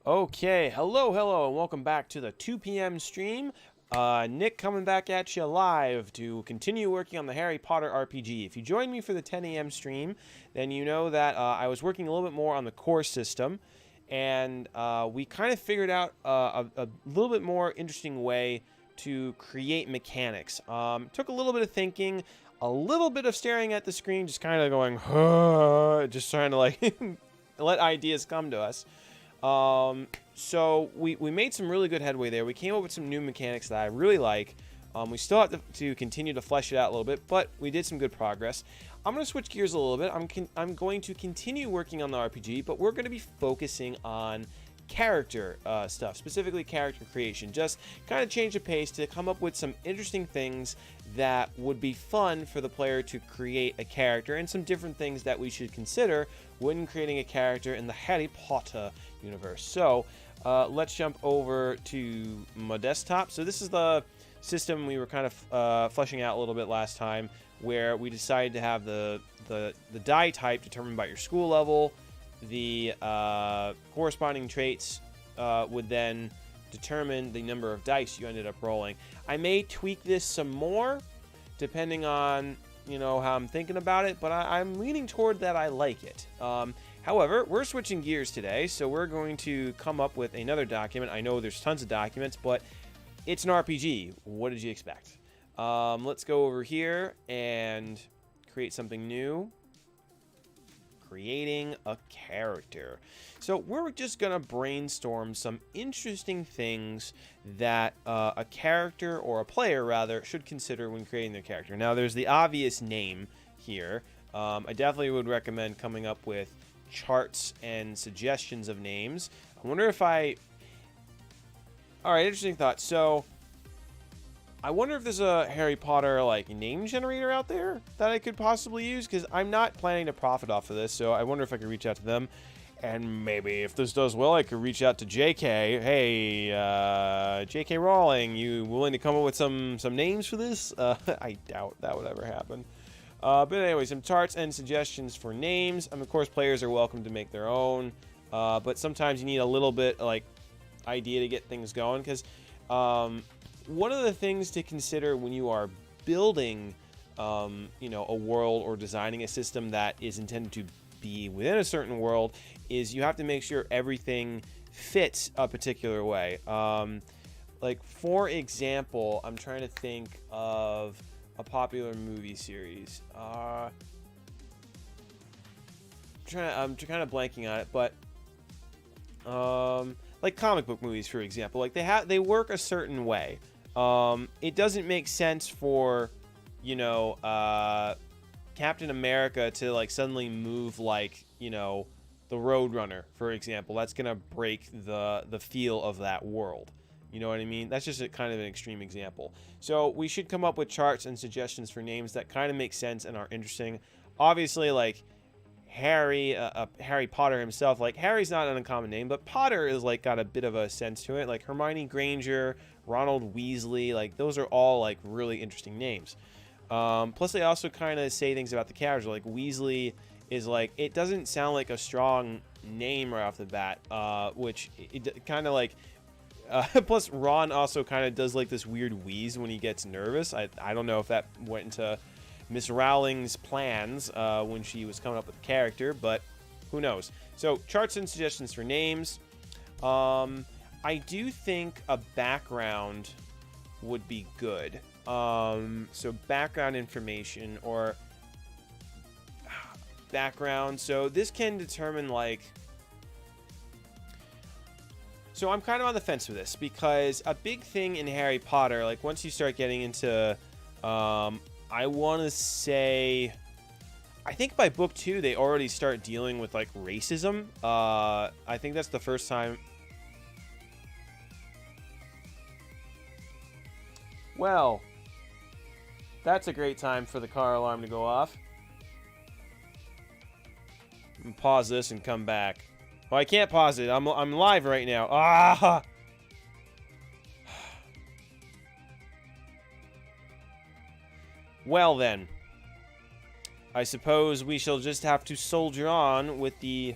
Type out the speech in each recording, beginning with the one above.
Okay, hello, and welcome back to the 2 p.m. stream. Nick coming back at you live to continue working on the Harry Potter RPG. If you joined me for the 10 a.m. stream, then you know that I was working a little bit more on the core system, and we kind of figured out a little bit more interesting way to create mechanics. Took a little bit of thinking, a little bit of staring at the screen, just kind of going, just trying to like let ideas come to us. So we made some really good headway there. We came up with some new mechanics that I really like. We still have to continue to flesh it out a little bit, but we did some good progress. I'm going to switch gears a little bit. I'm going to continue working on the RPG, but we're going to be focusing on character stuff, specifically character creation. Just kind of change the pace to come up with some interesting things that would be fun for the player to create a character, and some different things that we should consider when creating a character in the Harry Potter universe. So let's jump over to my desktop. So this is the system we were kind of fleshing out a little bit last time, where we decided to have the die type determined by your school level. The corresponding traits would then determine the number of dice you ended up rolling. I may tweak this some more depending on, you know, how I'm thinking about it, but I'm leaning toward that I like it. However, we're switching gears today, so we're going to come up with another document. I know there's tons of documents, but it's an RPG. What did you expect? Let's go over here and create something new. Creating a character. So we're just gonna brainstorm some interesting things that a character, or a player rather, should consider when creating their character. Now there's the obvious name here. I definitely would recommend coming up with charts and suggestions of names. I wonder if alright, interesting thought. So I wonder if there's a Harry Potter like name generator out there that I could possibly use, because I'm not planning to profit off of this, so I wonder if I could reach out to them. And maybe if this does well, I could reach out to JK. Hey, JK Rowling, you willing to come up with some names for this? I doubt that would ever happen. But anyway, some charts and suggestions for names. Of course, players are welcome to make their own, but sometimes you need a little bit like idea to get things going, because one of the things to consider when you are building, you know, a world or designing a system that is intended to be within a certain world is you have to make sure everything fits a particular way. Like, for example, I'm trying to think of a popular movie series. I'm kind of blanking on it, but like comic book movies, for example, like they work a certain way. It doesn't make sense for, you know, Captain America to like suddenly move like, you know, the Roadrunner, for example. That's gonna break the feel of that world. You know what I mean? That's just a kind of an extreme example. So we should come up with charts and suggestions for names that kind of make sense and are interesting. Obviously, like Harry Potter himself, like Harry's not an uncommon name, but Potter is like got a bit of a sense to it. Like Hermione Granger, Ronald Weasley, like those are all like really interesting names. Plus they also kind of say things about the character. Like Weasley is like, it doesn't sound like a strong name right off the bat, which it kind of like, plus Ron also kind of does like this weird wheeze when he gets nervous. I don't know if that went into Miss Rowling's plans when she was coming up with the character, but who knows. So charts and suggestions for names. I do think a background would be good. So background information or background. So this can determine like, so I'm kind of on the fence with this, because a big thing in Harry Potter, like once you start getting into, I want to say, I think by book 2 they already start dealing with like racism. I think that's the first time. Well, that's a great time for the car alarm to go off. Pause this and come back. Oh, I can't pause it. I'm live right now. Ah! Well then, I suppose we shall just have to soldier on with the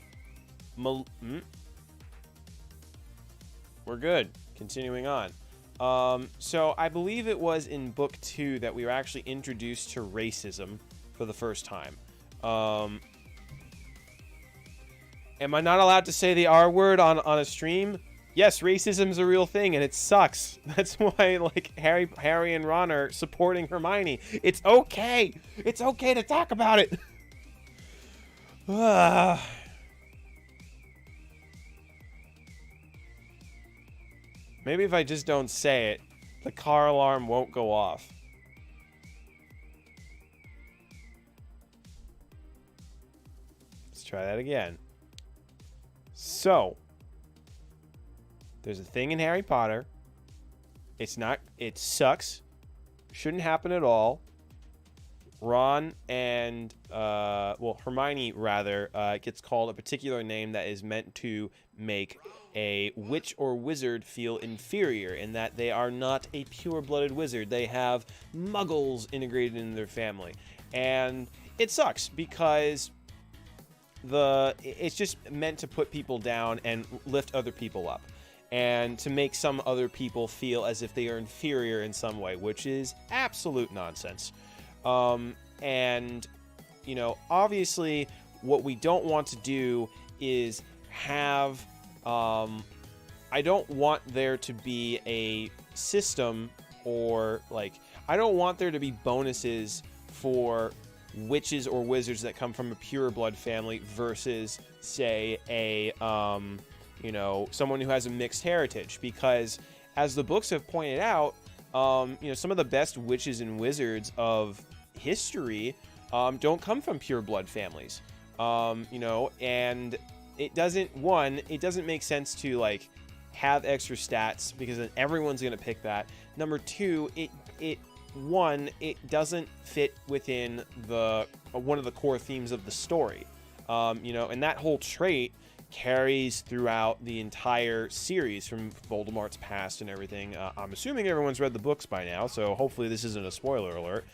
we're good. Continuing on. So I believe it was in book 2 that we were actually introduced to racism for the first time. Am I not allowed to say the R word on a stream? Yes, racism's a real thing, and it sucks. That's why, like, Harry and Ron are supporting Hermione. It's okay. It's okay to talk about it. Maybe if I just don't say it, the car alarm won't go off. Let's try that again. So, there's a thing in Harry Potter. It sucks. Shouldn't happen at all. Ron and, Hermione, rather, gets called a particular name that is meant to make a witch or wizard feel inferior in that they are not a pure-blooded wizard. They have muggles integrated in their family. And it sucks because it's just meant to put people down and lift other people up, and to make some other people feel as if they are inferior in some way, which is absolute nonsense. And, you know, obviously what we don't want to do is have, I don't want there to be a system or, like, I don't want there to be bonuses for witches or wizards that come from a pure blood family versus, say, a, you know, someone who has a mixed heritage, because as the books have pointed out, you know, some of the best witches and wizards of history don't come from pure blood families, you know, and it doesn't make sense to, like, have extra stats because then everyone's going to pick that. Number two, it doesn't fit within one of the core themes of the story, you know, and that whole trait carries throughout the entire series from Voldemort's past and everything. I'm assuming everyone's read the books by now, so hopefully this isn't a spoiler alert.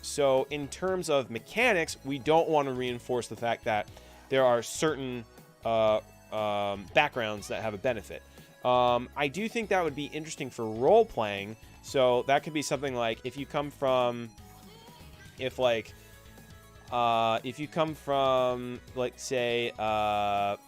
So in terms of mechanics, we don't want to reinforce the fact that there are certain backgrounds that have a benefit. I do think that would be interesting for role-playing. So that could be something like if you come from, like, say, like,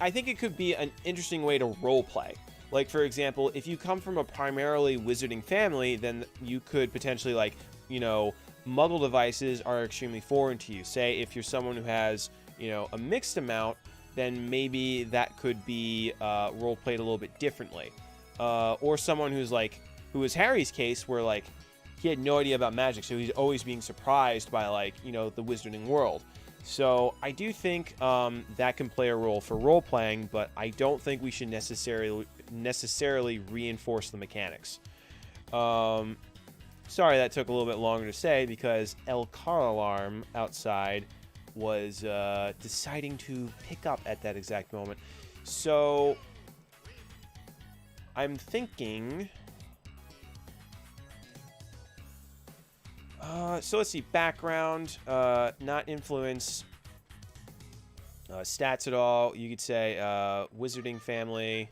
I think it could be an interesting way to role-play. Like, for example, if you come from a primarily wizarding family, then you could potentially, like, you know, muggle devices are extremely foreign to you. Say, if you're someone who has, you know, a mixed amount, then maybe that could be role-played a little bit differently. Or someone who is Harry's case, where, like, he had no idea about magic, so he's always being surprised by, like, you know, the wizarding world. So I do think that can play a role for role-playing, but I don't think we should necessarily reinforce the mechanics. Sorry that took a little bit longer to say, because El Car Alarm outside was deciding to pick up at that exact moment. So I'm thinking... so let's see, background, not influence, stats at all. You could say wizarding family,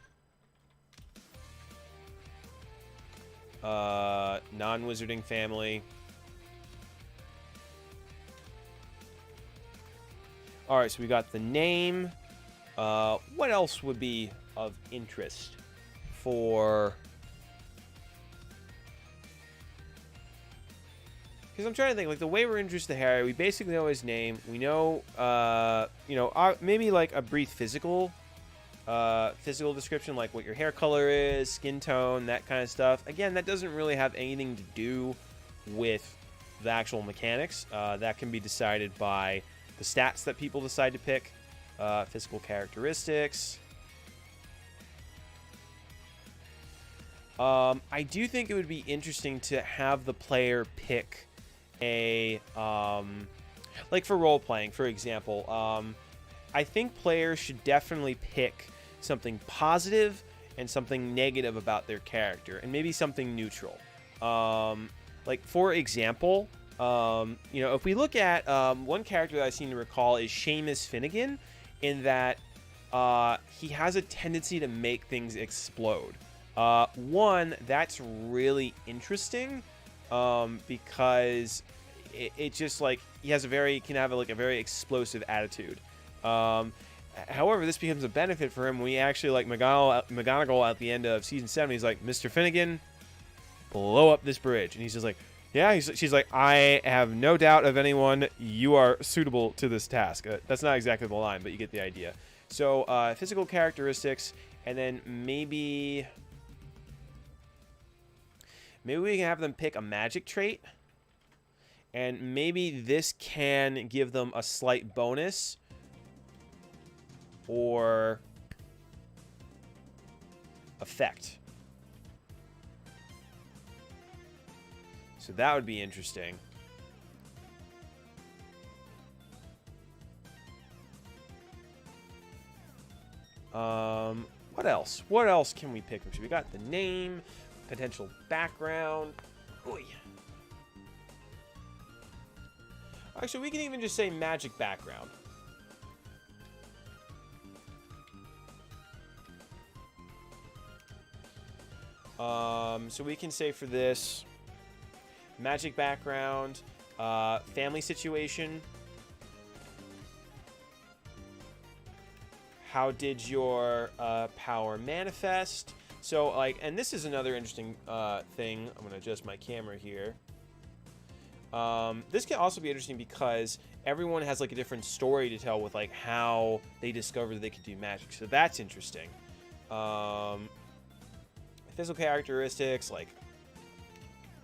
non-wizarding family. All right, so we got the name. What else would be of interest for... Because I'm trying to think, like, the way we're introduced to Harry, we basically know his name. We know, you know, maybe, like, a brief physical description, like what your hair color is, skin tone, that kind of stuff. Again, that doesn't really have anything to do with the actual mechanics. That can be decided by the stats that people decide to pick, physical characteristics. I do think it would be interesting to have the player pick a, like for role-playing, for example, I think players should definitely pick something positive and something negative about their character, and maybe something neutral. Like, for example, you know, if we look at one character that I seem to recall is Seamus Finnegan, in that he has a tendency to make things explode. One, that's really interesting, because it just like he has can have like a very explosive attitude. However, this becomes a benefit for him when we actually like McGonagall at the end of season 7. He's like, Mr. Finnegan, blow up this bridge, and he's just like, yeah. She's like, I have no doubt of anyone. You are suitable to this task. That's not exactly the line, but you get the idea. So physical characteristics, and then maybe we can have them pick a magic trait, and maybe this can give them a slight bonus or effect. So that would be interesting. What else? What else can we pick? So we got the name, potential background. Oy. Actually, we can even just say magic background. So we can say for this, magic background, family situation. How did your power manifest? So, like, and this is another interesting thing. I'm going to adjust my camera here. This can also be interesting because everyone has, like, a different story to tell with, like, how they discovered that they could do magic. So that's interesting. Physical characteristics, like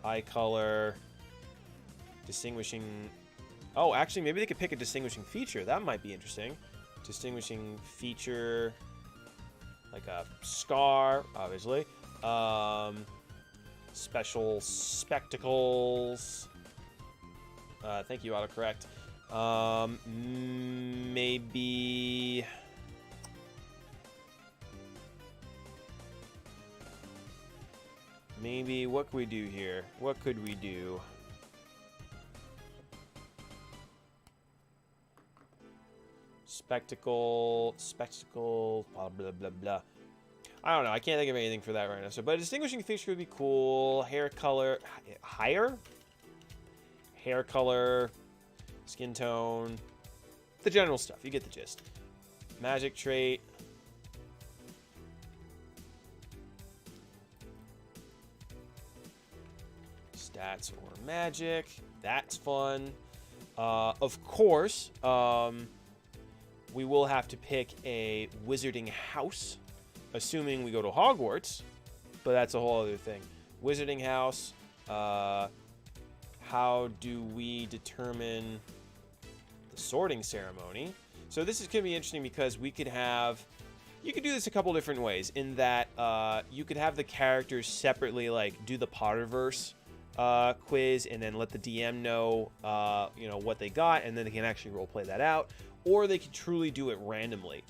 eye color, distinguishing... Oh, actually, maybe they could pick a distinguishing feature. That might be interesting. Distinguishing feature, like a scar, obviously. Special spectacles. Thank you, autocorrect. Maybe... Maybe, what could we do here? What could we do? Spectacle, blah, blah, blah, blah. I don't know. I can't think of anything for that right now. So, but a distinguishing feature would be cool. Hair color, hair color, skin tone, the general stuff. You get the gist. Magic trait. Stats or magic. That's fun. Of course, we will have to pick a wizarding house, assuming we go to Hogwarts, but that's a whole other thing. Wizarding house. How do we determine the sorting ceremony? So this is going to be interesting because we could have... You could do this a couple different ways, in that you could have the characters separately, like, do the Potterverse quiz and then let the DM know, you know, what they got, and then they can actually roleplay that out. Or they could truly do it randomly,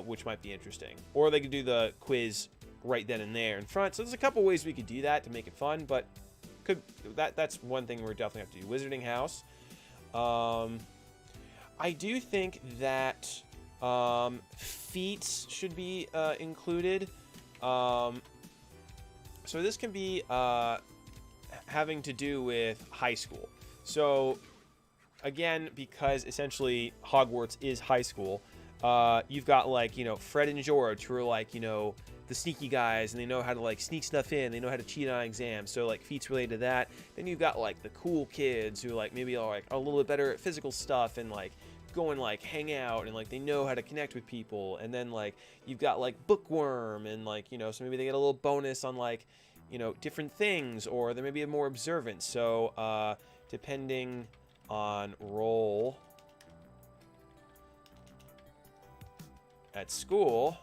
which might be interesting. Or they could do the quiz right then and there in front. So there's a couple ways we could do that to make it fun, but that's one thing we're definitely have to do. Wizarding house. I do think that feats should be included. So this can be having to do with high school. So again, because essentially Hogwarts is high school, you've got, like, you know, Fred and George, who are, like, you know, the sneaky guys, and they know how to, like, sneak stuff in. They know how to cheat on exams. So, like, feats related to that. Then you've got, like, the cool kids who, like, maybe are, like, a little bit better at physical stuff and, like, go and, like, hang out, and, like, they know how to connect with people. And then, like, you've got, like, bookworm, and, like, you know, so maybe they get a little bonus on, like, you know, different things, or they may be more observant. So, depending on role at school,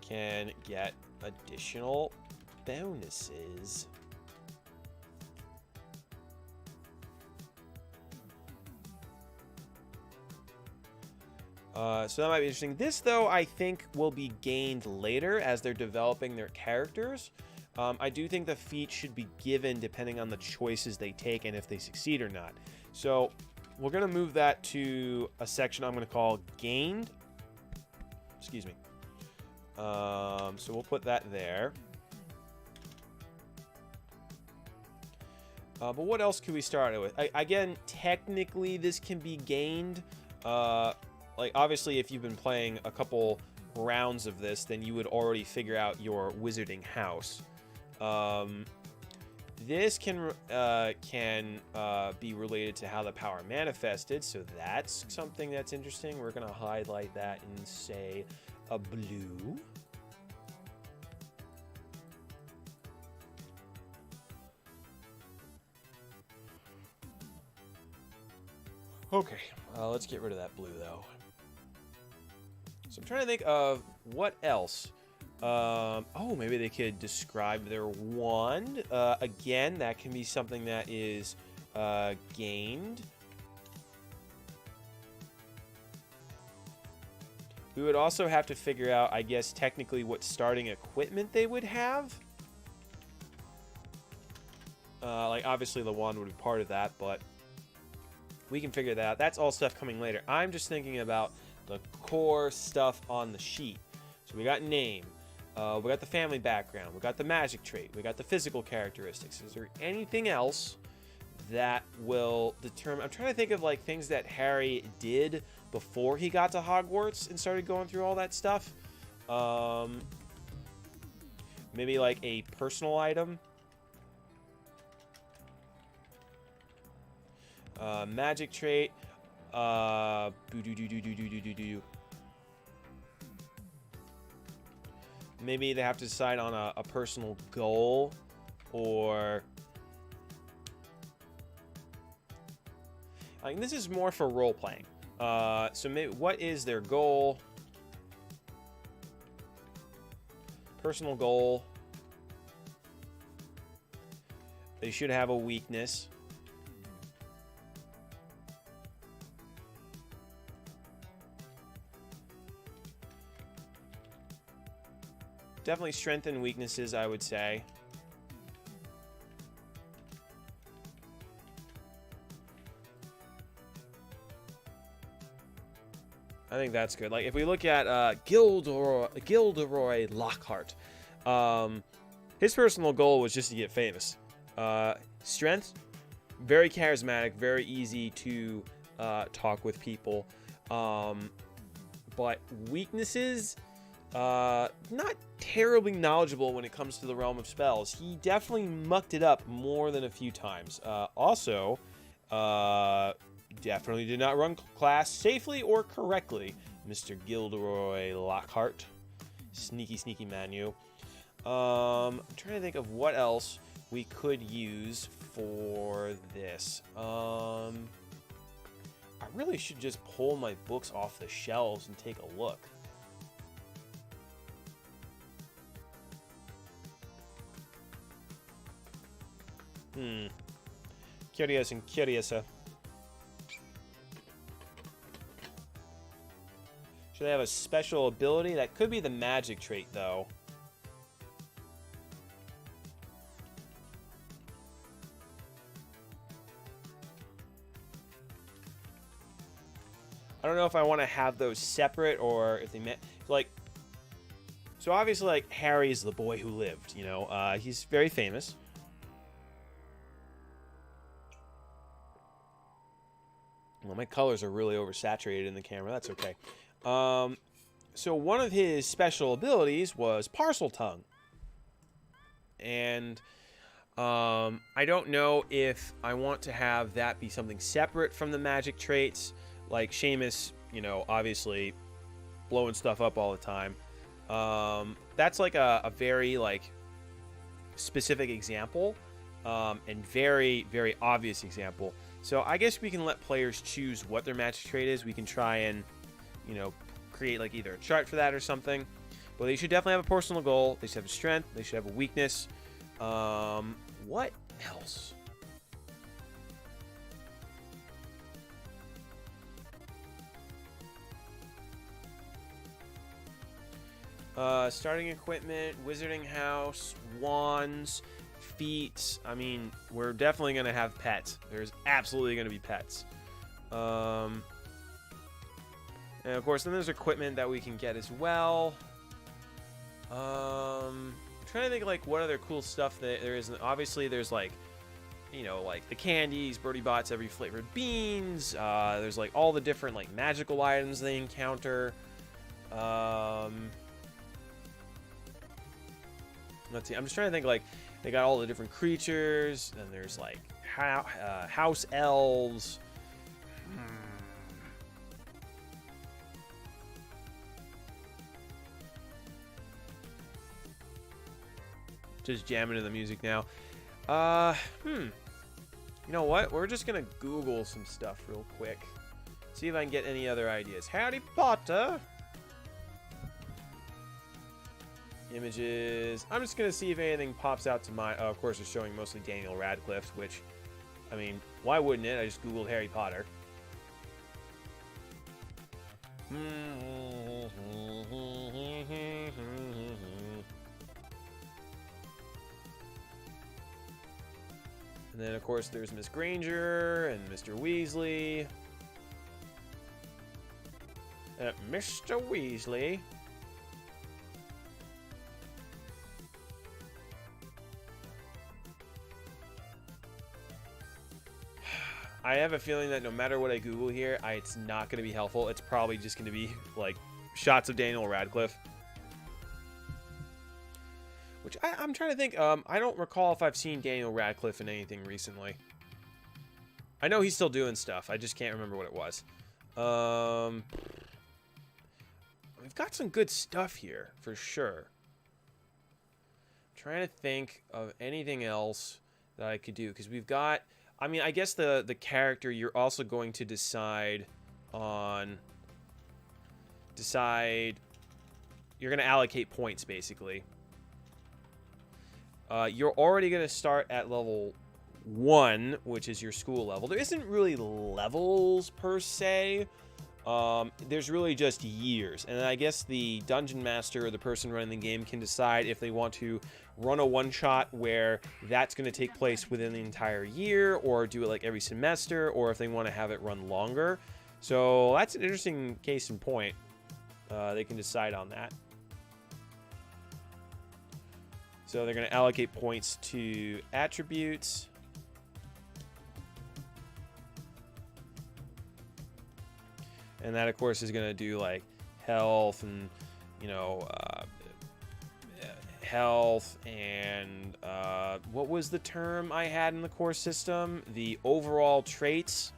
can get additional bonuses. So that might be interesting. This, though, I think will be gained later as they're developing their characters. I do think the feat should be given depending on the choices they take and if they succeed or not. So we're going to move that to a section I'm going to call gained. Excuse me. So we'll put that there. But what else could we start it with? Again, technically this can be gained. Like, obviously, if you've been playing a couple rounds of this, then you would already figure out your wizarding house. This can be related to how the power manifested, so that's something that's interesting. We're going to highlight that in, say, a blue. Okay, let's get rid of that blue, though. So I'm trying to think of what else. Oh, maybe they could describe their wand. Again, that can be something that is gained. We would also have to figure out, I guess, technically what starting equipment they would have. Like, obviously the wand would be part of that, but we can figure that out. That's all stuff coming later. I'm just thinking about the core stuff on the sheet. So we got name. We got the family background. We got the magic trait. We got the physical characteristics. Is there anything else that will determine... I'm trying to think of, like, things that Harry did before he got to Hogwarts and started going through all that stuff. Maybe, like, a personal item. Magic trait. Maybe they have to decide on a personal goal, or... I mean, this is more for role-playing. So maybe, what is their goal? Personal goal. They should have a weakness. Definitely strength and weaknesses, I would say. I think that's good. Like, if we look at Gilderoy Lockhart, his personal goal was just to get famous. Strength, very charismatic, very easy to talk with people. But weaknesses, not terribly knowledgeable when it comes to the realm of spells. He definitely mucked it up more than a few times. Also, definitely did not run class safely or correctly, Mr. Gilderoy Lockhart. Sneaky, sneaky Manu. I'm trying to think of what else we could use for this. I really should just pull my books off the shelves and take a look. Curious and curiouser. Should they have a special ability? That could be the magic trait, though. I don't know if I want to have those separate or if they meant, like, so obviously, like, Harry's the boy who lived, you know, he's very famous. Well, my colors are really oversaturated in the camera. That's okay. So one of his special abilities was Parcel Tongue. And I don't know if I want to have that be something separate from the magic traits. Like Seamus, you know, obviously blowing stuff up all the time. That's like a very, like, specific example. And very, very obvious example. So I guess we can let players choose what their magic trait is. We can try and, you know, create like either a chart for that or something. But they should definitely have a personal goal. They should have a strength. They should have a weakness. What else? Starting equipment, wizarding house, wands, feats. I mean, we're definitely going to have pets. There's absolutely going to be pets. And of course, then there's equipment that we can get as well. I'm trying to think like what other cool stuff that there is. Obviously, there's like, you know, like the candies, Birdie Bots, every flavored beans. There's like all the different like magical items they encounter. Let's see. I'm just trying to think like they got all the different creatures. And there's like house elves. Just jamming to the music now. You know what? We're just gonna Google some stuff real quick. See if I can get any other ideas. Harry Potter. Images. I'm just gonna see if anything pops out to my. Of course, it's showing mostly Daniel Radcliffe, which, I mean, why wouldn't it? I just Googled Harry Potter. And then, of course, there's Miss Granger and Mr. Weasley. Mr. Weasley. I have a feeling that no matter what I Google here, it's not going to be helpful. It's probably just going to be, like, shots of Daniel Radcliffe. Which I'm trying to think. I don't recall if I've seen Daniel Radcliffe in anything recently. I know he's still doing stuff. I just can't remember what it was. We've got some good stuff here, for sure. I'm trying to think of anything else that I could do. Because we've got... I mean, I guess the character you're also going to decide on... You're going to allocate points, basically. You're already going to start at level 1, which is your school level. There isn't really levels, per se. There's really just years. And I guess the dungeon master or the person running the game can decide if they want to run a one-shot where that's going to take place within the entire year, or do it like every semester, or if they want to have it run longer. So that's an interesting case in point. They can decide on that. So they're going to allocate points to attributes. And that, of course, is going to do, like, health and, you know, health and, what was the term I had in the core system? The overall traits.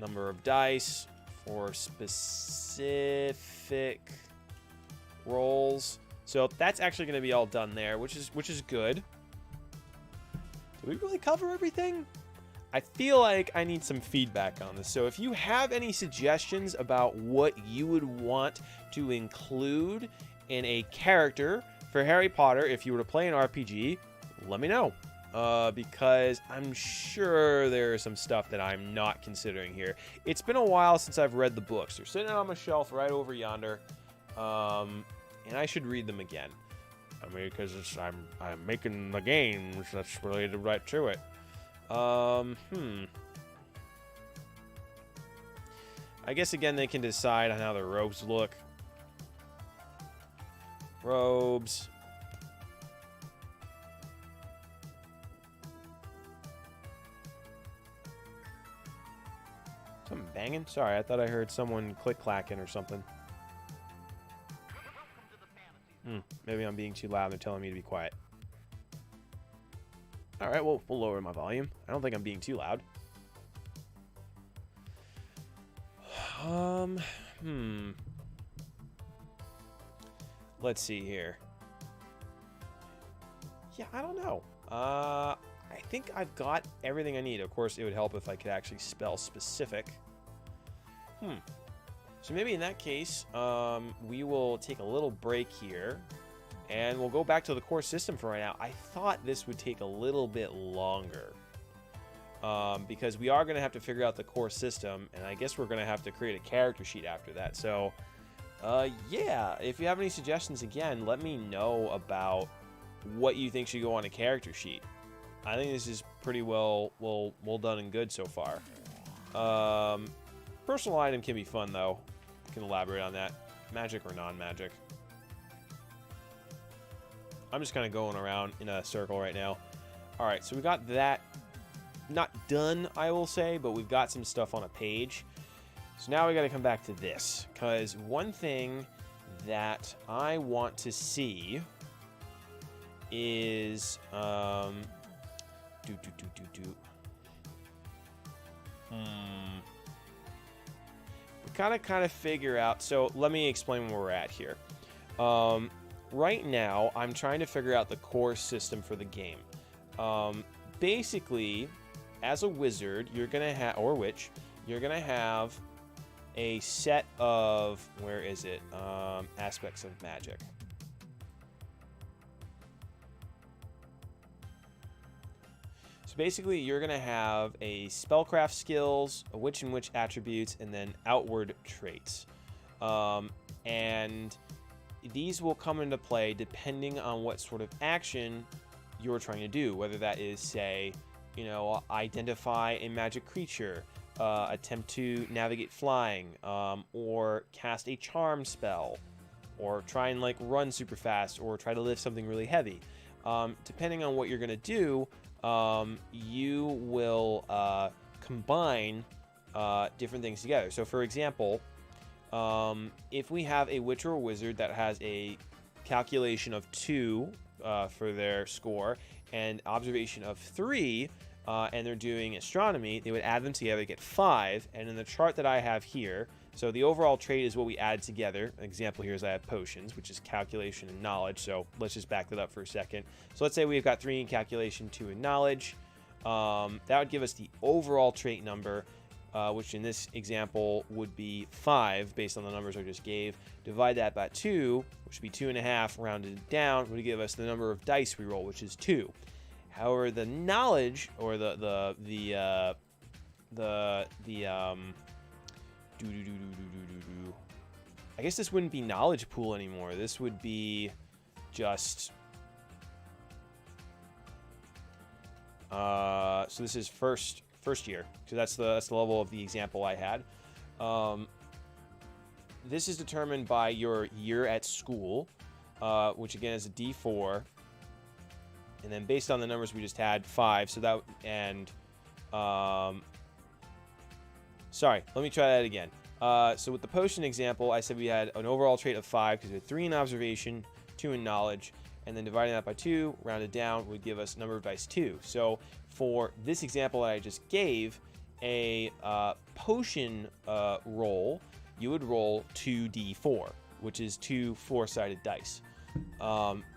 Number of dice for specific rolls. So that's actually going to be all done there, which is good. Did we really cover everything? I feel like I need some feedback on this. So if you have any suggestions about what you would want to include in a character for Harry Potter if you were to play an RPG, let me know. Because I'm sure there's some stuff that I'm not considering here. It's been a while since I've read the books. They're sitting on my shelf right over yonder. And I should read them again. I mean, because I'm making the games that's related right to it. I guess again they can decide on how the robes look. Robes. Something banging? Sorry, I thought I heard someone click-clacking or something. Maybe I'm being too loud and they're telling me to be quiet. Alright, well, we'll lower my volume. I don't think I'm being too loud. Let's see here. Yeah, I don't know. I think I've got everything I need. Of course, it would help if I could actually spell specific. So maybe in that case, we will take a little break here, and we'll go back to the core system for right now. I thought this would take a little bit longer, because we are going to have to figure out the core system, and I guess we're going to have to create a character sheet after that. So, yeah, if you have any suggestions, again, let me know about what you think should go on a character sheet. I think this is pretty well done and good so far. Personal item can be fun, though. I can elaborate on that. Magic or non-magic. I'm just kind of going around in a circle right now. All right, so we got that. Not done, I will say, but we've got some stuff on a page. So now we got to come back to this, because one thing that I want to see is we gotta kind of figure out. So let me explain where we're at here. Right now, I'm trying to figure out the core system for the game. Basically, as a wizard, you're gonna have, or witch, you're gonna have a set of, where is it? Aspects of magic. So basically, you're gonna have a spellcraft skills, a witch and witch attributes, and then outward traits. And these will come into play depending on what sort of action you're trying to do, whether that is, say, you know, identify a magic creature, attempt to navigate flying, or cast a charm spell, or try and like run super fast, or try to lift something really heavy. Depending on what you're gonna do, you will combine different things together. So for example, if we have a witch or a wizard that has a calculation of 2 for their score and observation of 3, and they're doing astronomy, they would add them together to get 5. And in the chart that I have here, so the overall trait is what we add together. An example here is I have potions, which is calculation and knowledge. So let's just back that up for a second. So let's say we've got 3 in calculation, 2 in knowledge. That would give us the overall trait number, which in this example would be 5 based on the numbers I just gave. Divide that by 2, which would be 2.5 rounded down, would give us the number of dice we roll, which is 2. However, the knowledge, or I guess this wouldn't be knowledge pool anymore. This would be just so this is first year. So that's the level of the example I had. This is determined by your year at school, which again is a D4. And then based on the numbers we just had, 5. So that, and sorry, let me try that again. So with the potion example, I said we had an overall trait of 5 because we had 3 in observation, 2 in knowledge, and then dividing that by 2, rounded down, would give us number of dice 2. So for this example that I just gave, a potion roll, you would roll 2d4, which is 2 4-sided dice.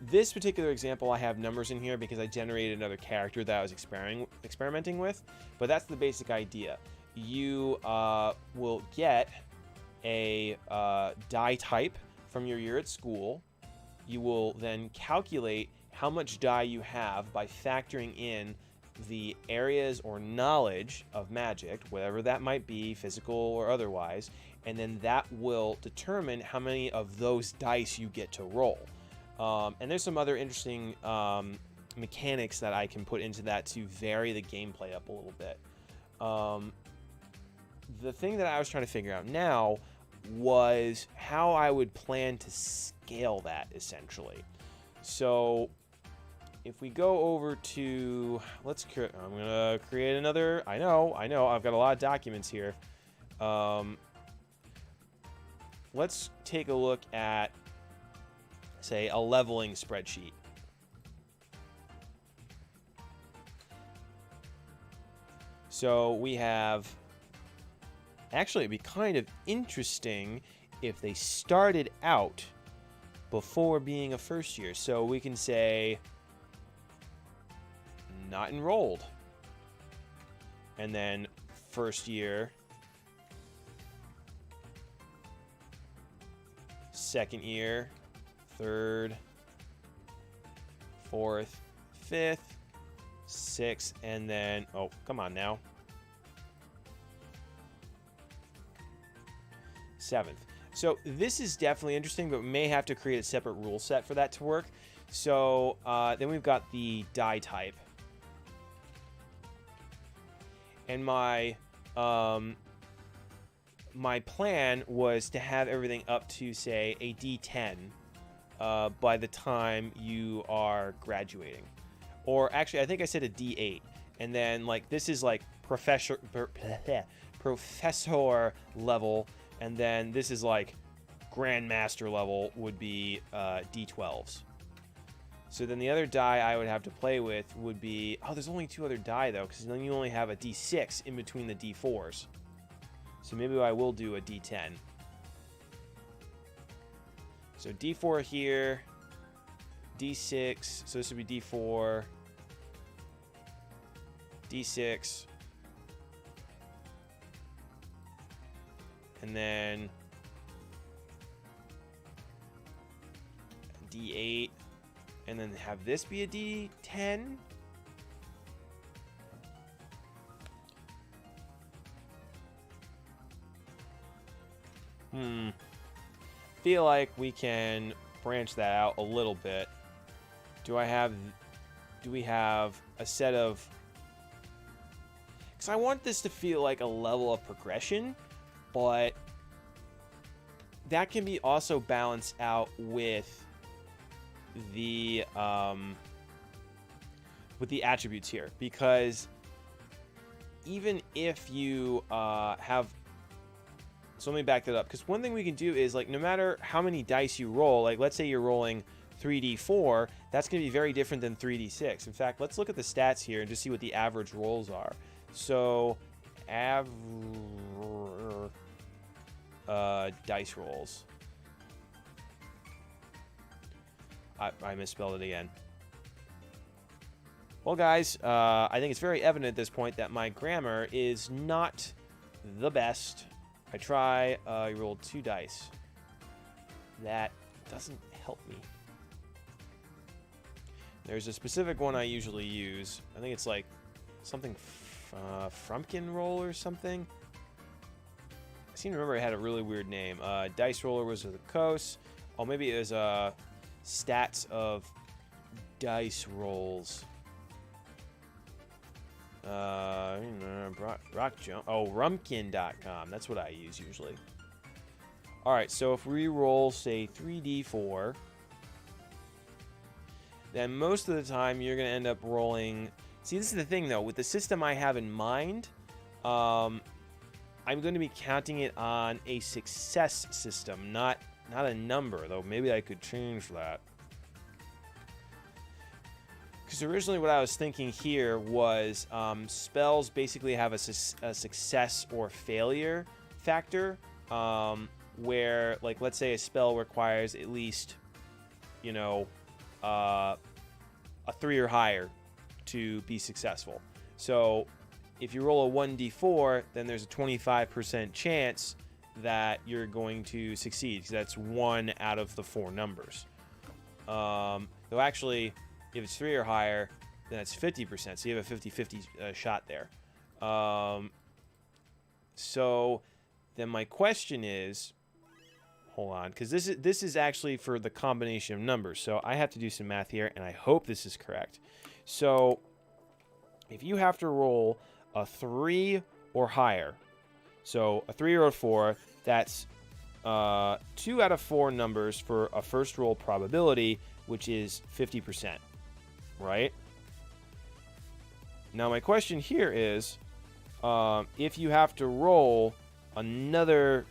This particular example, I have numbers in here because I generated another character that I was experimenting with, but that's the basic idea. You will get a die type from your year at school. You will then calculate how much die you have by factoring in the areas or knowledge of magic, whatever that might be, physical or otherwise, and then that will determine how many of those dice you get to roll. And there's some other interesting mechanics that I can put into that to vary the gameplay up a little bit. The thing that I was trying to figure out now was how I would plan to scale that, essentially. So if we go over to, I'm gonna create another, I know, I've got a lot of documents here. Let's take a look at, say, a leveling spreadsheet. So we have, actually it'd be kind of interesting if they started out before being a first year. So we can say not enrolled, and then first year, second year, third, fourth, fifth, sixth, and then, oh, come on now, seventh. So this is definitely interesting, but we may have to create a separate rule set for that to work. So then we've got the die type. And my plan was to have everything up to, say, a D10 by the time you are graduating. Or actually, I think I said a D8. And then, like, this is like professor level, and then this is like grandmaster level would be D12s. So then the other die I would have to play with would be... Oh, there's only 2 other die, though, because then you only have a D6 in between the D4s. So maybe I will do a D10. So D4 here, D6, so this would be D4, D6, and then D8, and then have this be a D10. Feel like we can branch that out a little bit. Do we have a set of... Because I want this to feel like a level of progression, but that can be also balanced out with the attributes here, because even if you have... So let me back that up, because one thing we can do is, like, no matter how many dice you roll, like, let's say you're rolling 3d4, that's going to be very different than 3d6. In fact, let's look at the stats here and just see what the average rolls are. So, dice rolls. I misspelled it again. Well, guys, I think it's very evident at this point that my grammar is not the best. I try, you rolled 2 dice. That doesn't help me. There's a specific one I usually use. I think it's like something Frumpkin roll or something. I seem to remember it had a really weird name. Dice roller was the coast. Oh, maybe it was stats of dice rolls. Rumpkin.com. That's what I use usually. Alright, so if we roll, say, 3d4, then most of the time you're going to end up rolling... See, this is the thing, though. With the system I have in mind, I'm going to be counting it on a success system, not a number, though maybe I could change that. Because originally what I was thinking here was spells basically have a success or failure factor, where, like, let's say a spell requires at least, you know, a 3 or higher to be successful. So if you roll a 1d4, then there's a 25% chance that you're going to succeed, because that's 1 out of the 4 numbers. Though actually... If it's 3 or higher, then it's 50%. So you have a 50-50 shot there. So then my question is, hold on, because this is actually for the combination of numbers. So I have to do some math here, and I hope this is correct. So if you have to roll a 3 or higher, so a 3 or a 4, that's 2 out of 4 numbers for a first roll probability, which is 50%. Right? Now my question here is, if you have to roll another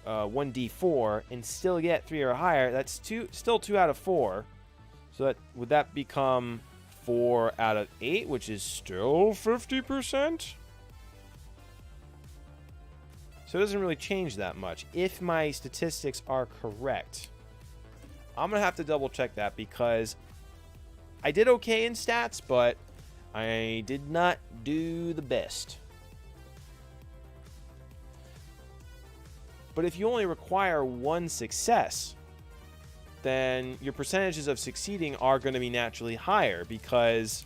1d4 and still get 3 or higher, that's still 2 out of 4. So would that become 4 out of 8, which is still 50%? So it doesn't really change that much, if my statistics are correct. I'm going to have to double check that, because I did okay in stats, but I did not do the best. But if you only require 1 success, then your percentages of succeeding are going to be naturally higher, because...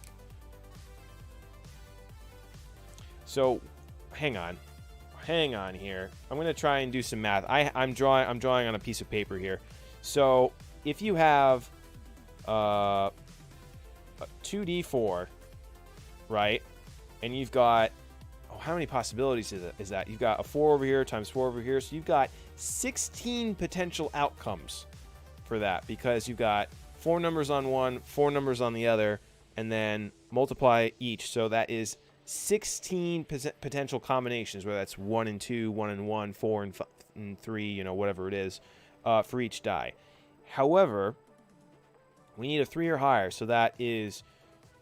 So, hang on here. I'm going to try and do some math. I'm drawing on a piece of paper here. So, if you have 2d4, right? And you've got... Oh, how many possibilities is that? You've got a 4 over here times 4 over here. So you've got 16 potential outcomes for that, because you've got 4 numbers on one, 4 numbers on the other, and then multiply each. So that is 16 potential combinations, whether that's 1 and 2, 1 and 1, 4 and 3, you know, whatever it is, for each die. However, we need a 3 or higher, so that is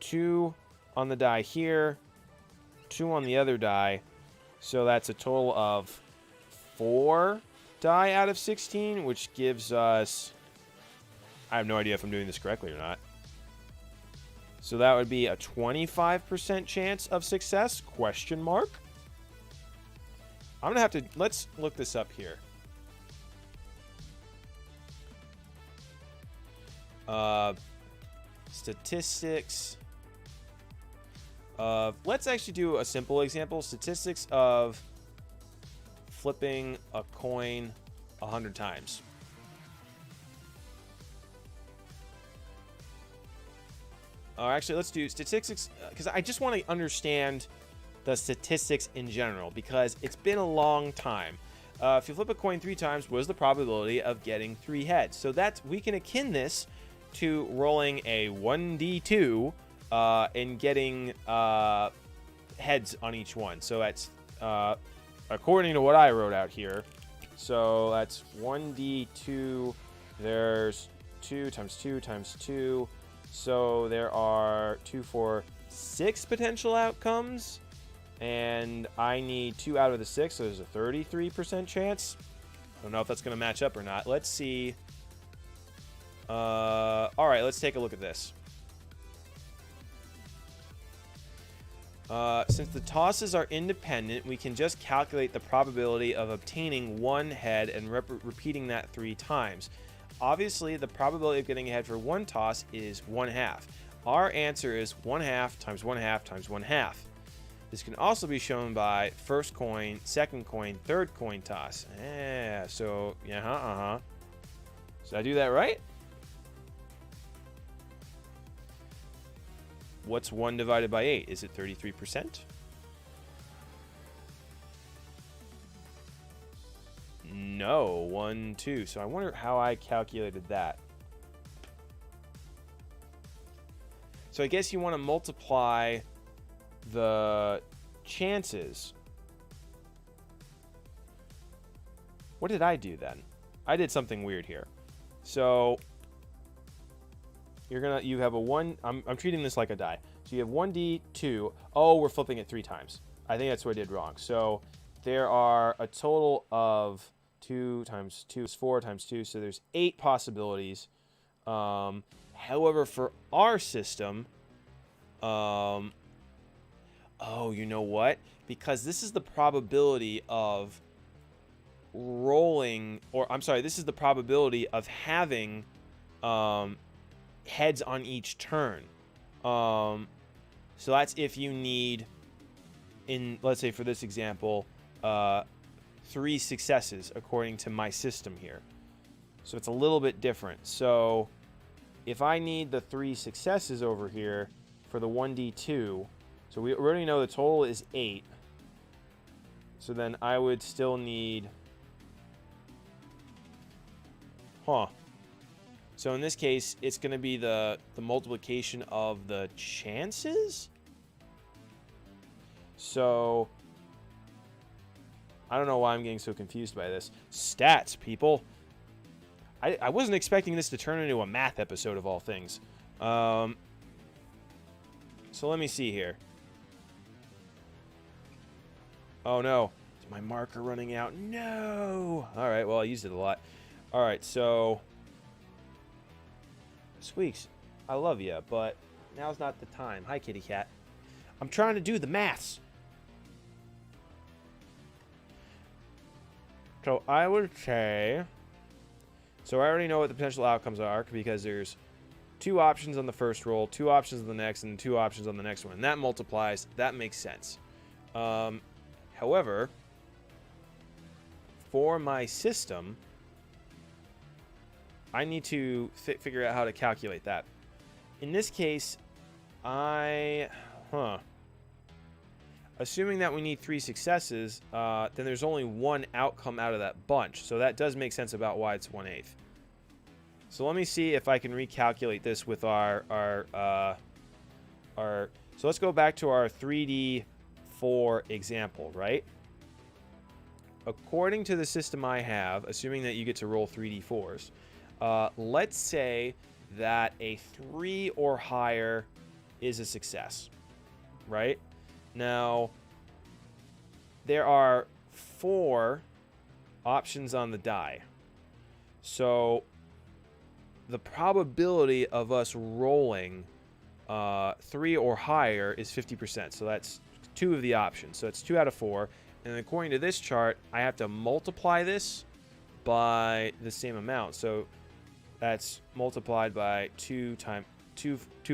2 on the die here, 2 on the other die, so that's a total of 4 die out of 16, which gives us, I have no idea if I'm doing this correctly or not. So that would be a 25% chance of success, question mark. I'm gonna have to, let's look this up here. Statistics of, let's actually do a simple example. Statistics of flipping a coin 100 times. Or actually, let's do statistics, because I just want to understand the statistics in general, because it's been a long time. If you flip a coin 3 times, what is the probability of getting 3 heads? So that's, we can akin this to rolling a 1d2 and getting heads on each one. So that's according to what I wrote out here. So that's 1d2. There's 2 times 2 times 2. So there are 2, 4, 6 potential outcomes. And I need 2 out of the 6, so there's a 33% chance. I don't know if that's going to match up or not. Let's see. All right, let's take a look at this. Since the tosses are independent, we can just calculate the probability of obtaining 1 head and repeating that 3 times. Obviously, the probability of getting a head for 1 toss is 1/2. Our answer is 1/2 times 1/2 times 1/2. This can also be shown by first coin, second coin, third coin toss. Yeah, so, yeah, Did I do that right? What's 1 divided by 8? Is it 33%? No, 1, 2. So I wonder how I calculated that. So I guess you want to multiply the chances. What did I do then? I did something weird here. So you have a 1, I'm treating this like a die. So you have 1d2. Oh, we're flipping it 3 times. I think that's what I did wrong. So there are a total of 2 times 2 is 4 times 2, so there's 8 possibilities. However, for our system, oh, you know what? Because this is the probability of rolling, or I'm sorry, this is the probability of having heads on each turn. So that's if you need, in, let's say for this example, 3 successes according to my system here. So it's a little bit different. So if I need the 3 successes over here for the 1d2, so we already know the total is 8. So then I would still need, so in this case, it's going to be the multiplication of the chances. So I don't know why I'm getting so confused by this. Stats, people. I wasn't expecting this to turn into a math episode of all things. So let me see here. Oh no, is my marker running out? No! Alright, well I used it a lot. Alright, so Squeaks, I love you, but now's not the time. Hi, kitty cat. I'm trying to do the maths. So I would say, so I already know what the potential outcomes are because there's 2 options on the first roll, 2 options on the next, and 2 options on the next one. And that multiplies. That makes sense. However, for my system, I need to figure out how to calculate that. In this case, I assuming that we need 3 successes, then there's only one outcome out of that bunch. So that does make sense about why it's 1/8. So let me see if I can recalculate this with our so let's go back to our 3D4 example, right? According to the system I have, assuming that you get to roll 3D4s, let's say that a 3 or higher is a success, right? Now, there are 4 options on the die. So the probability of us rolling 3 or higher is 50%. So that's 2 of the options. So it's 2 out of 4. And according to this chart, I have to multiply this by the same amount. So that's multiplied by 2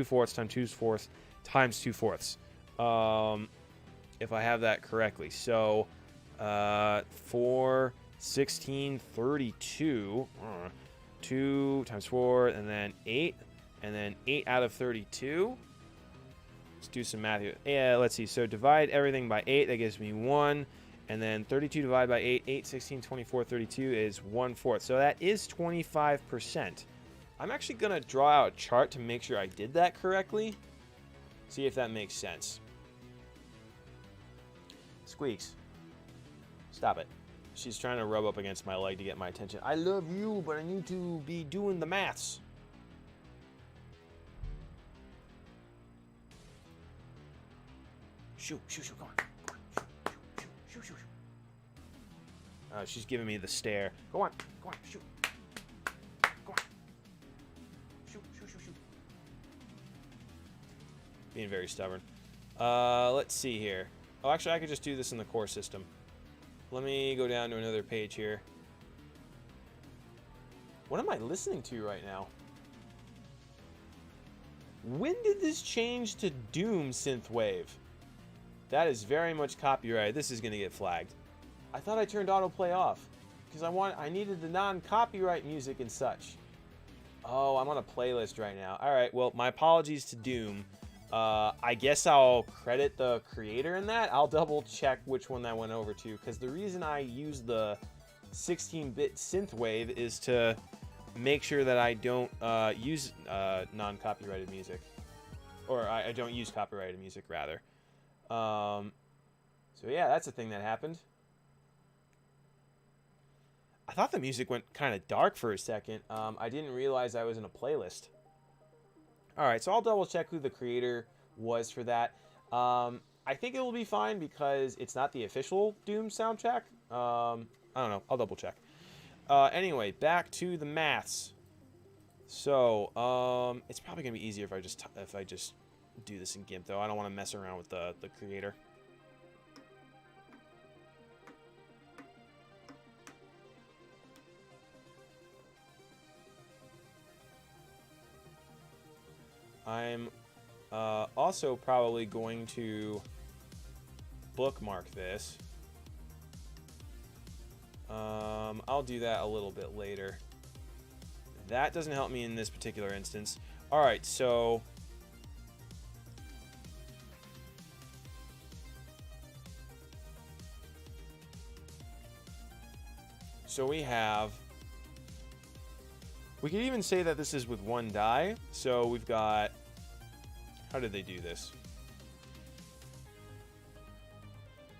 fourths times 2 fourths times 2 fourths. If I have that correctly. So 4, 16, 32. 2 times 4, and then 8. And then 8 out of 32. Let's do some math here. Yeah, let's see. So divide everything by 8. That gives me 1. And then 32 divided by 8. 8, 16, 24, 32 is 1/4. So that is 25%. I'm actually going to draw out a chart to make sure I did that correctly. See if that makes sense. Squeaks. Stop it. She's trying to rub up against my leg to get my attention. I love you, but I need to be doing the maths. Shoot, shoot, shoot, come on. Come on. Shoot, shoot, shoot, shoot, shoot. She's giving me the stare. Go on, shoot. Go on. Shoot, shoot, shoot, shoot. Being very stubborn. Let's see here. Oh, actually, I could just do this in the core system. Let me go down to another page here. What am I listening to right now? When did this change to Doom synthwave? That is very much copyrighted. This is going to get flagged. I thought I turned autoplay off because I needed the non-copyright music and such. Oh, I'm on a playlist right now. All right, well, my apologies to Doom. I guess I'll credit the creator in that. I'll double check which one that went over to, because the reason I use the 16-bit synthwave is to make sure that I don't use non-copyrighted music, or I don't use copyrighted music rather. So yeah, that's a thing that happened. I thought the music went kind of dark for a second. I didn't realize I was in a playlist. All right, so I'll double check who the creator was for that. I think it will be fine because it's not the official Doom soundtrack. I don't know. I'll double check. Anyway, back to the maths. So it's probably gonna be easier if I just do this in GIMP, though. I don't want to mess around with the creator. I'm also probably going to bookmark this. I'll do that a little bit later. That doesn't help me in this particular instance. All right, so we could even say that this is with one die. So we've got, how did they do this?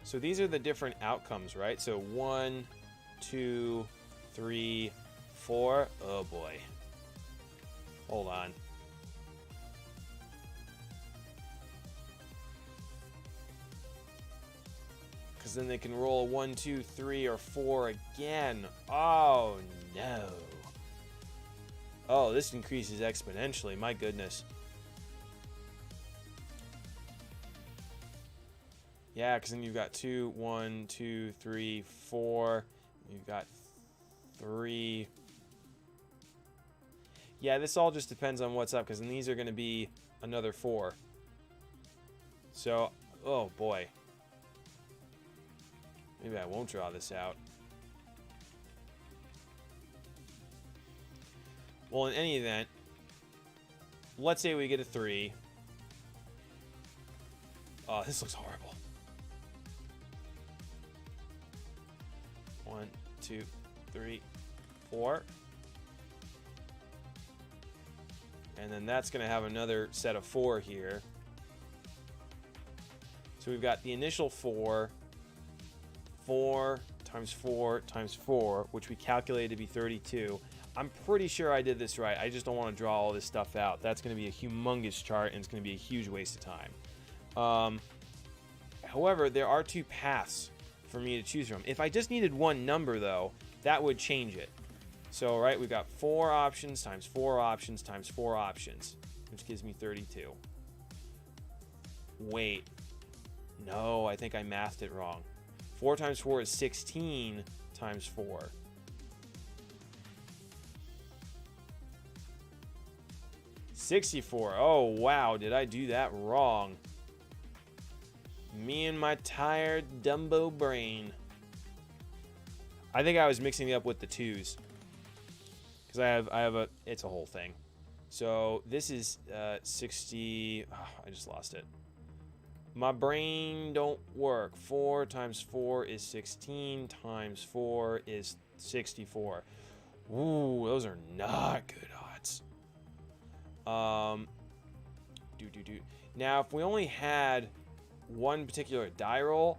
So these are the different outcomes, right? So 1, 2, 3, 4. Oh boy. Hold on. Because then they can roll 1, 2, 3, or 4 again. Oh no. Oh, this increases exponentially. My goodness. Yeah, because then you've got 2, 1, 2, 3, 4. You've got 3. Yeah, this all just depends on what's up, because then these are going to be another 4. So, oh boy. Maybe I won't draw this out. Well, in any event, let's say we get a 3. Oh, this looks horrible. 1, 2, 3, 4. And then that's going to have another set of 4 here. So we've got the initial 4, 4 times 4 times 4, which we calculated to be 32. I'm pretty sure I did this right. I just don't want to draw all this stuff out. That's going to be a humongous chart, and it's going to be a huge waste of time. However, there are 2 paths for me to choose from. If I just needed one number, though, that would change it. So, right, we've got 4 options times 4 options times 4 options, which gives me 32. Wait. No, I think I mathed it wrong. 4 times 4 is 16 times 4. $64. Oh, wow. Did I do that wrong? Me and my tired Dumbo brain. I think I was mixing it up with the 2s. Because I have a... It's a whole thing. So, this is 60... Oh, I just lost it. My brain don't work. 4 times 4 is 16 times 4 is 64. Ooh, those are not good odds. Now, if we only had one particular die roll,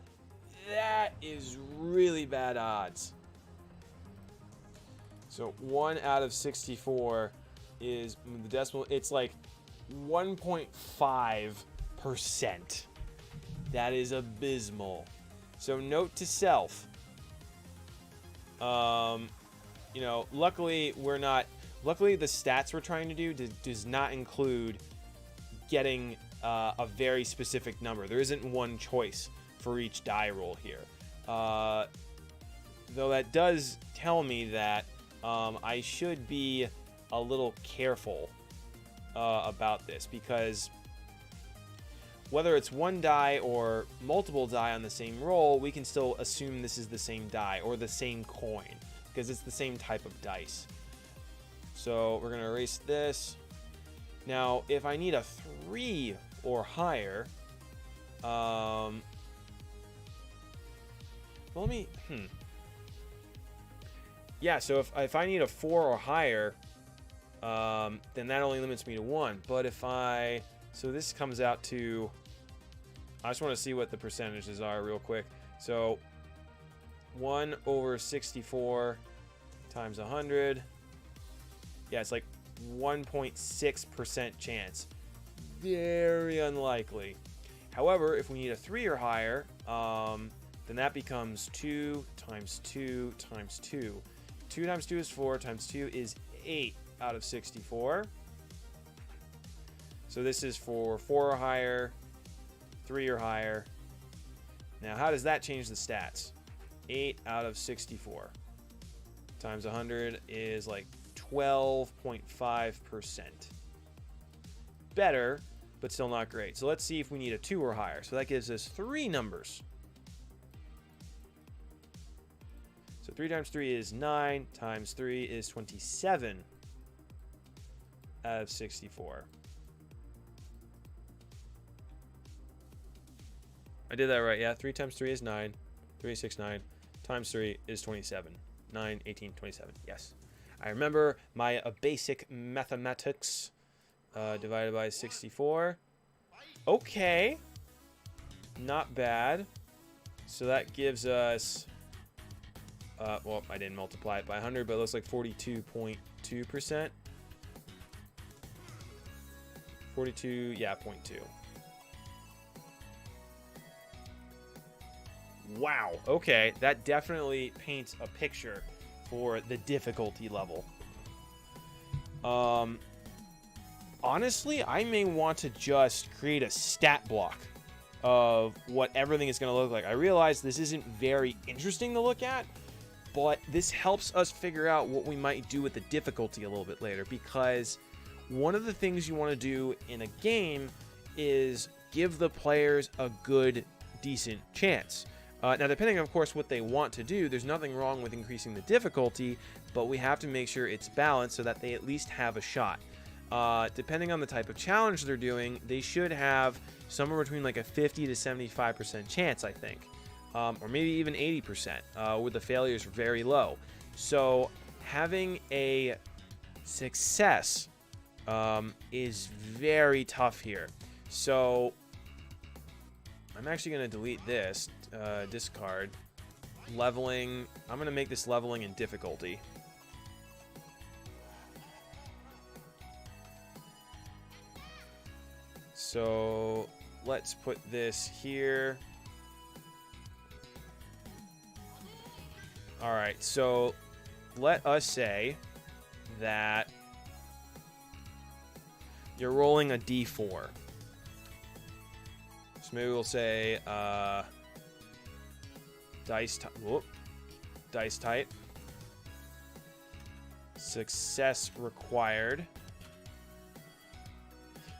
that is really bad odds. So 1 out of 64 is the decimal. It's like 1.5%. That is abysmal. So note to self. You know, luckily we're not. Luckily, the stats we're trying to do does not include getting a very specific number. There isn't one choice for each die roll here. Though that does tell me that I should be a little careful about this, because whether it's one die or multiple die on the same roll, we can still assume this is the same die or the same coin, because it's the same type of dice. So we're going to erase this. Now, if I need a 3 or higher, let me, yeah, so if I need a 4 or higher, then that only limits me to 1. But if so this comes out to, I just want to see what the percentages are real quick. So 1 over 64 times 100. Yeah, it's like 1.6% chance. Very unlikely. However, if we need a 3 or higher, then that becomes 2 times 2 times 2. 2 times 2 is 4, times 2 is 8 out of 64. So this is for 4 or higher, 3 or higher. Now, how does that change the stats? 8 out of 64 times 100 is like 12.5%. Better, but still not great. So let's see if we need a 2 or higher. So that gives us 3 numbers. So 3 times 3 is 9, times 3 is 27 out of 64. I did that right, yeah. 3 times 3 is 9. 3, 6, 9. Times 3 is 27. 9, 18, 27. Yes. I remember my basic mathematics. Divided by 64. Okay. Not bad. So that gives us... well, I didn't multiply it by 100, but it looks like 42.2%. 42, yeah, 0.2. Wow. Okay, that definitely paints a picture for the difficulty level. Honestly, I may want to just create a stat block of what everything is going to look like. I realize this isn't very interesting to look at, but this helps us figure out what we might do with the difficulty a little bit later, because one of the things you want to do in a game is give the players a good, decent chance. Now, depending, of course, what they want to do, there's nothing wrong with increasing the difficulty, but we have to make sure it's balanced so that they at least have a shot. Depending on the type of challenge they're doing, they should have somewhere between like a 50 to 75% chance, I think. or maybe even 80%, with the failures very low. So having a success is very tough here. So I'm actually going to delete this, discard. Leveling, I'm going to make this leveling in difficulty. So let's put this here. All right, so let us say that you're rolling a d4. So maybe we'll say dice type. Success required.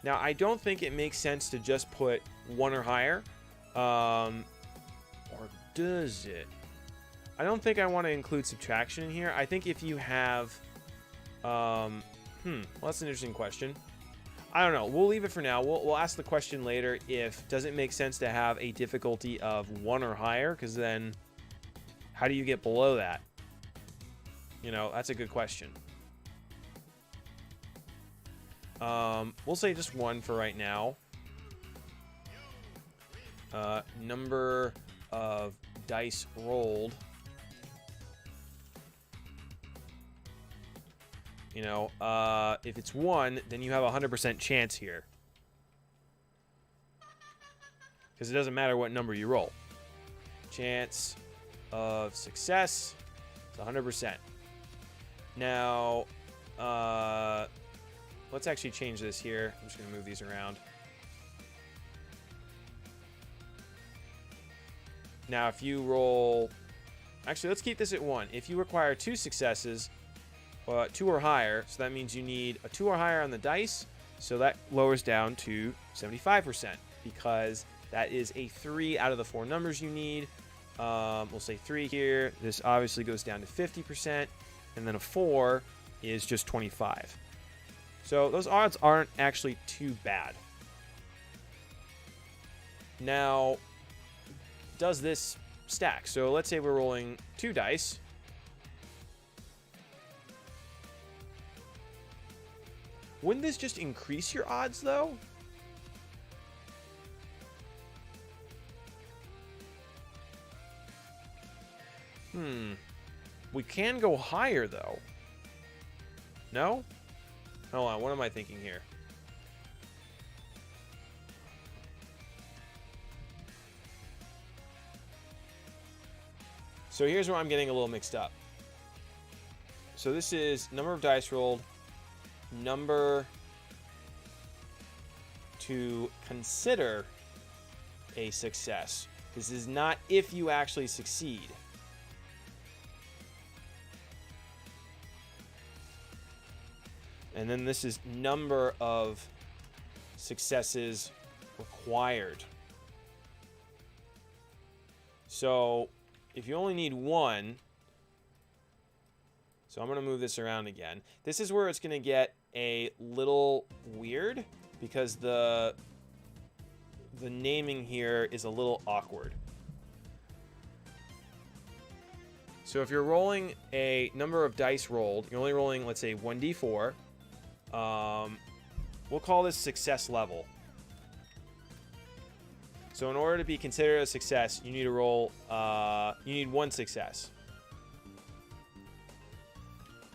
Now, I don't think it makes sense to just put 1 or higher. Or does it? I don't think I want to include subtraction in here. I think if you have... well, that's an interesting question. I don't know. We'll leave it for now. We'll ask the question later if does it make sense to have a difficulty of 1 or higher, because then how do you get below that? You know, that's a good question. We'll say just 1 for right now. Number of dice rolled. You know, if it's 1, then you have a 100% chance here. Because it doesn't matter what number you roll. Chance of success is 100%. Now, let's actually change this here. I'm just going to move these around. Now, if you roll... Actually, let's keep this at 1. If you require 2 successes... 2 or higher, so that means you need a 2 or higher on the dice, so that lowers down to 75%, because that is a 3 out of the 4 numbers you need. We'll say 3 here. This obviously goes down to 50%, and then a 4 is just 25. So those odds aren't actually too bad. Now, does this stack? So let's say we're rolling 2 dice. Wouldn't this just increase your odds, though? We can go higher, though. No? Hold on, what am I thinking here? So here's where I'm getting a little mixed up. So this is number of dice rolled, number to consider a success. This is not if you actually succeed. And then this is number of successes required. So if you only need 1, so I'm going to move this around again. This is where it's going to get a little weird because the naming here is a little awkward. So if you're rolling a number of dice rolled, you're only rolling, let's say, 1d4. We'll call this success level. So in order to be considered a success, you need to roll, you need 1 success.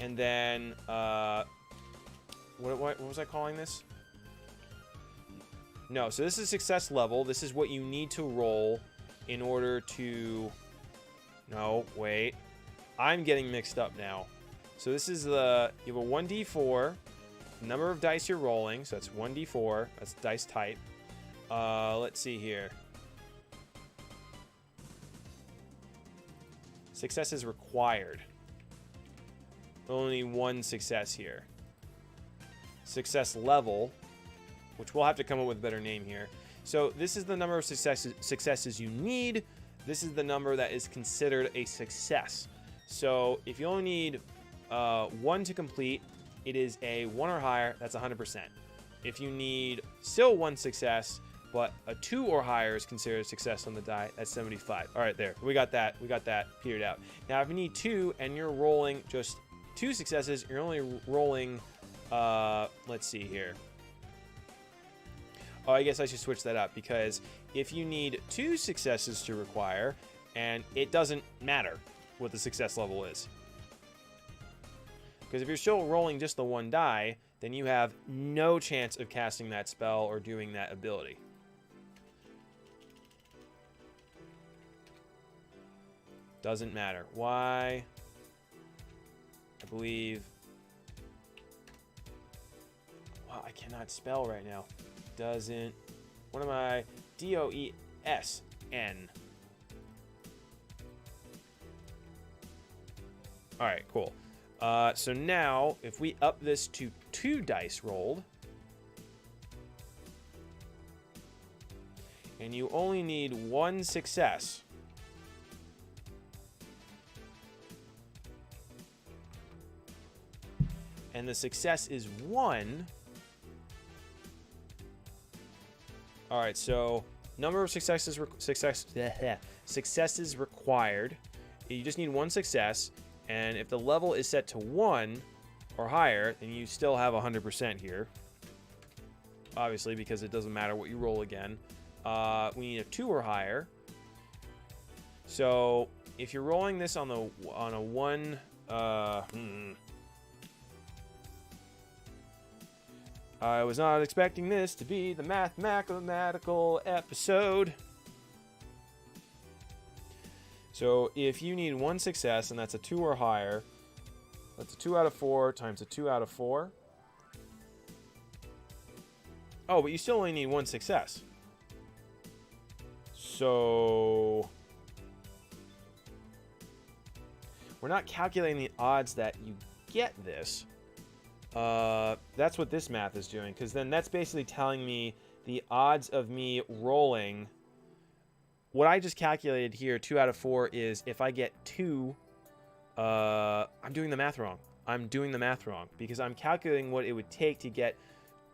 And then, what was I calling this? No, so this is success level. This is what you need to roll in order to... No, wait. I'm getting mixed up now. So this is the... You have a 1d4. Number of dice you're rolling. So that's 1d4. That's dice type. Let's see here. Success is required. Only 1 success here. Success level, which we'll have to come up with a better name here. So this is the number of successes you need. This is the number that is considered a success. So if you only need 1 to complete, it is a 1 or higher. That's 100%. If you need still 1 success, but a 2 or higher is considered a success on the die. That's 75. All right, there. We got that figured out. Now, if you need 2 and you're rolling just 2 successes, you're only rolling, let's see here. Oh, I guess I should switch that up, because if you need 2 successes to require, and it doesn't matter what the success level is. Because if you're still rolling just the 1 die, then you have no chance of casting that spell or doing that ability. Doesn't matter. Why? I believe... Wow, I cannot spell right now. Doesn't... What am I? D-O-E-S-N. Alright, cool. So now, if we up this to 2 dice rolled, and you only need 1 success, and the success is 1. All right, so number of successes required. You just need 1 success, and if the level is set to 1 or higher, then you still have 100% here. Obviously, because it doesn't matter what you roll again. We need a 2 or higher. So if you're rolling this on a 1, I was not expecting this to be the mathematical episode. So if you need 1 success, and that's a 2 or higher, that's a 2 out of 4 times a 2 out of 4. Oh, but you still only need 1 success. So we're not calculating the odds that you get this. That's what this math is doing, because then that's basically telling me the odds of me rolling. What I just calculated here, 2 out of 4, is if I get 2, I'm doing the math wrong. I'm doing the math wrong, because I'm calculating what it would take to get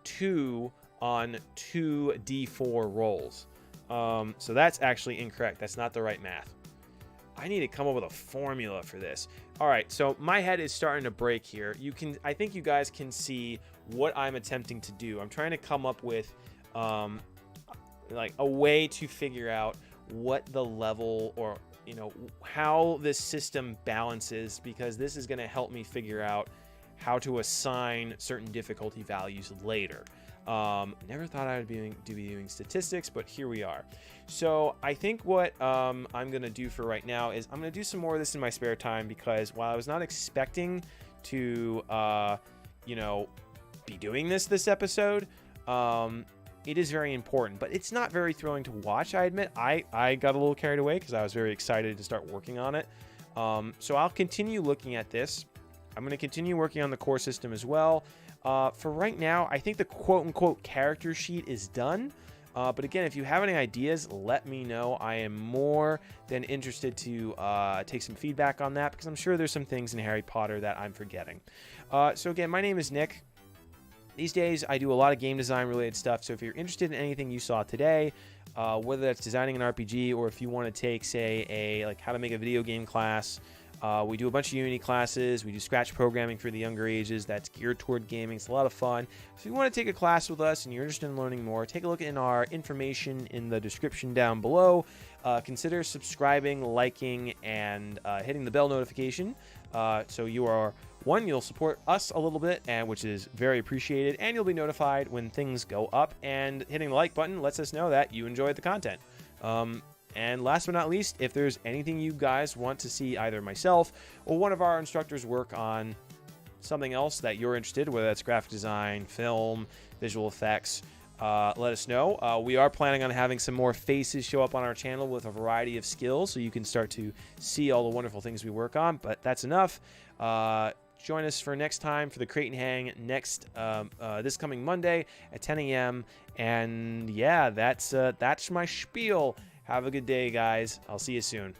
2 on 2 D4 rolls. So that's actually incorrect. That's not the right math. I need to come up with a formula for this. All right, so my head is starting to break here. I think you guys can see what I'm attempting to do. I'm trying to come up with like a way to figure out what the level, or how this system balances, because this is going to help me figure out how to assign certain difficulty values later. Never thought I would be doing statistics, but here we are. So I think what I'm going to do for right now is I'm going to do some more of this in my spare time, because while I was not expecting to, be doing this episode, it is very important, but it's not very thrilling to watch, I admit. I got a little carried away because I was very excited to start working on it. So I'll continue looking at this. I'm going to continue working on the core system as well. For right now, I think the quote-unquote character sheet is done. But again, if you have any ideas, let me know. I am more than interested to take some feedback on that, because I'm sure there's some things in Harry Potter that I'm forgetting. So again, my name is Nick. These days, I do a lot of game design related stuff. So if you're interested in anything you saw today, whether that's designing an RPG, or if you want to take, say, like how to make a video game class, we do a bunch of Unity classes. We do Scratch programming for the younger ages. That's geared toward gaming. It's a lot of fun. So if you want to take a class with us and you're interested in learning more, take a look in our information in the description down below. Consider subscribing, liking, and hitting the bell notification. So you'll support us a little bit, and which is very appreciated, and you'll be notified when things go up. And hitting the like button lets us know that you enjoyed the content. And last but not least, if there's anything you guys want to see either myself or one of our instructors work on, something else that you're interested in, whether that's graphic design, film, visual effects, let us know. We are planning on having some more faces show up on our channel with a variety of skills, so you can start to see all the wonderful things we work on. But that's enough. Join us for next time for the Crate and Hang this coming Monday at 10 a.m. And yeah, that's my spiel. Have a good day, guys. I'll see you soon.